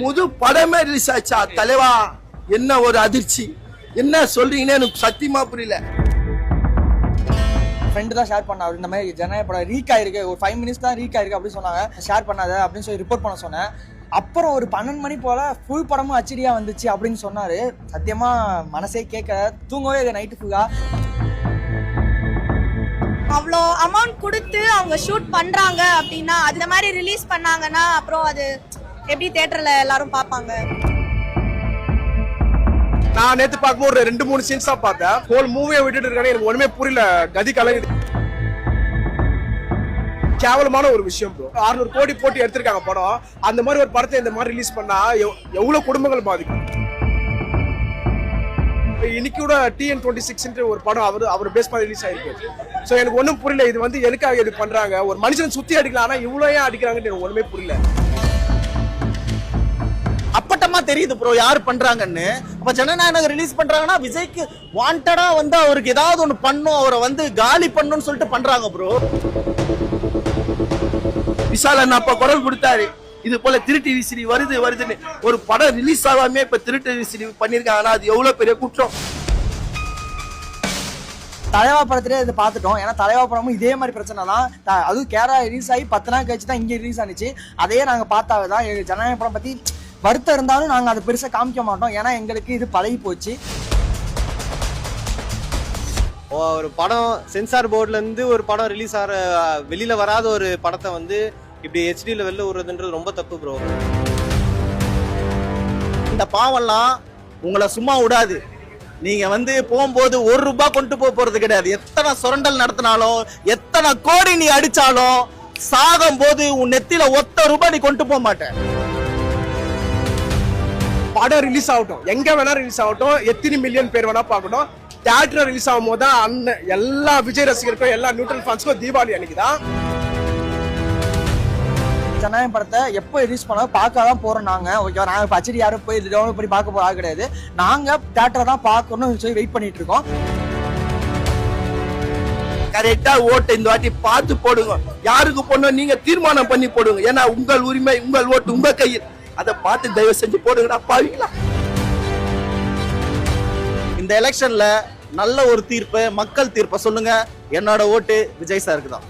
முது படமே ரிலீஸ் ஆச்சா தலைவா? என்ன ஒரு அதிர்ச்சி! என்ன சொல்றீங்கன்னு எனக்கு சத்தியமா புரியல. ஃப்ரெண்டு தான் ஷேர் பண்ணா, இந்த மாதிரி ஜனநாயக படம் ரீக் ஆயிருக்கு, ஒரு 5 மினிட்ஸ் தான் ரீக் ஆயிருக்கு அப்படின்னு சொன்னாங்க. ஷேர் பண்ணாத அப்படின்னு சொல்லி ரிப்போர்ட் பண்ண சொன்னேன். அப்புறம் ஒரு 12 மணி போல ஃபுல் படமும் அச்சடியா வந்துச்சு அப்படின்னு சொன்னாரு. சத்தியமா மனசே கேட்க தூங்கவே நைட்டு ஃபுல்லா. அவ்வளோ அமௌண்ட் கொடுத்து அவங்க ஷூட் பண்றாங்க அப்படின்னா அந்த மாதிரி ரிலீஸ் பண்ணாங்கன்னா அப்புறம் அது எப்படி தியேட்டர்ல எல்லாரும் பார்ப்பாங்க? நான் நேத்து பார்க்கும்போது ஒரு 2-3 சீன்ஸ் தான் பார்த்தேன். ஹோல் மூவியை விட்டுட்டு இருக்கானே, எனக்கு ஒண்ணுமே புரியல. கதி கலங்குது. கேவலமான ஒரு விஷயம் ப்ரோ. 600 கோடி போட்டு எடுத்திருக்காங்க படம். அந்த மாதிரி ஒரு படத்தை இந்த மாதிரி ரிலீஸ் பண்ணா எவ்வளவு குடும்பங்கள் பாதிக்கும். இன்னைக்கு கூட TN26 ஒரு படம் அவர் பேஸ் பண்ணி ரிலீஸ் ஆயிருக்கு. சோ எனக்கு ஒண்ணும் புரியல, இது வந்து எதுக்காக இது பண்றாங்க? ஒரு மனுஷன் சுத்தி அடிக்கலாம், ஆனா இவ்வளவு ஏன் அடிக்கிறாங்கன்னு எனக்கு ஒண்ணுமே புரியல. அப்பட்டமா தெரியுது ப்ரோ யாரு பண்றாங்கன்னு. அப்ப ஜனநாயகம் ரிலீஸ் பண்றாங்கன்னா விஜய்க்கு வாண்டடா வந்து அவருக்கு ஏதாவது ஒண்ணு பண்ணும், அவரை வந்து காலி பண்ணணும்னு சொல்லிட்டு பண்றாங்க ப்ரோ. விஷால் அண்ணா அப்ப குரல் கொடுத்தாரு, இது போல திருட்டு விசிறி வருதுன்னு. ஒரு படம் ரிலீஸ் ஆகாம இப்ப திருட்டு விசிறி பண்ணிருக்காங்கன்னா அது எவ்வளவு பெரிய குற்றம். தலைவா படத்திலே இதை பார்த்துட்டோம். ஏன்னா தலைவா படமும் இதே மாதிரி பிரச்சனை தான். அதுவும் கேரளா ரிலீஸ் ஆகி 10 நாள் கழிச்சு தான் இங்கே ரிலீஸ் ஆனிச்சு. அதையே நாங்க பார்த்தாவே தான் எங்களுக்கு ஜனநாயக படம் பத்தி வருத்தம் இருந்தாலும் நாங்க அதை பெருசா காமிக்க மாட்டோம். ஏன்னா எங்களுக்கு இது பழகி போச்சு. ஒரு படம் சென்சார் போர்ட்ல இருந்து ஒரு படம் ரிலீஸ் ஆகிற வெளியில வராத ஒரு படத்தை வந்து இப்படி HDல வெளில விடுறதுன்றது ரொம்ப தப்பு ப்ரோ. இந்த பாவம்லாம் உங்களை சும்மா விடாது. நீங்க வந்து போகும்போது 1 ரூபாய் கொண்டு போறது கிடையாது. எத்தனை சுரண்டல் நடத்தினாலும், எத்தனை கோடி நீ அடிச்சாலும், சாகும் போது உன் நெத்தில 1 ரூபாய் நீ கொண்டு போக மாட்டேன். படம் ரிலீஸ் ஆகட்டும், எங்க வேணா ரிலீஸ் ஆகட்டும், எத்தனை மில்லியன் பேர் வேணா பார்க்கணும். தியேட்டர் ரிலீஸ் ஆகும் போது தான் எல்லா விஜய் ரசிகருக்கும் எல்லா நியூட்ரல் ஃபேன்ஸ்க்கும் தீபாவளி அன்னைக்கு தான். ஜனநாயக படத்தை எப்போ ரிலீஸ் பண்ணாலும் பார்க்க தான் போறோம் நாங்க. ஓகே, நாங்க இப்போ அச்சடி யாரும் போய் டவுன்லோட் பண்ணி பார்க்க போறது கிடையாது. நாங்க தியேட்டர் தான் பார்க்கணும்னு சொல்லி வெயிட் பண்ணிட்டு இருக்கோம். கரெக்டா ஓட்டு இந்த வாட்டி பார்த்து போடுங்க. யாருக்கு போடணும் நீங்க தீர்மானம் பண்ணி போடுங்க. ஏன்னா உங்கள் உரிமை, உங்கள் ஓட்டு உங்க கையில். அதை பார்த்து தயவு செஞ்சு போடுங்கடா பாவீங்களா. இந்த எலெக்ஷன்ல நல்ல ஒரு தீர்ப்பு, மக்கள் தீர்ப்பை சொல்லுங்க. என்னோட ஓட்டு விஜய் சாருக்கு தான்.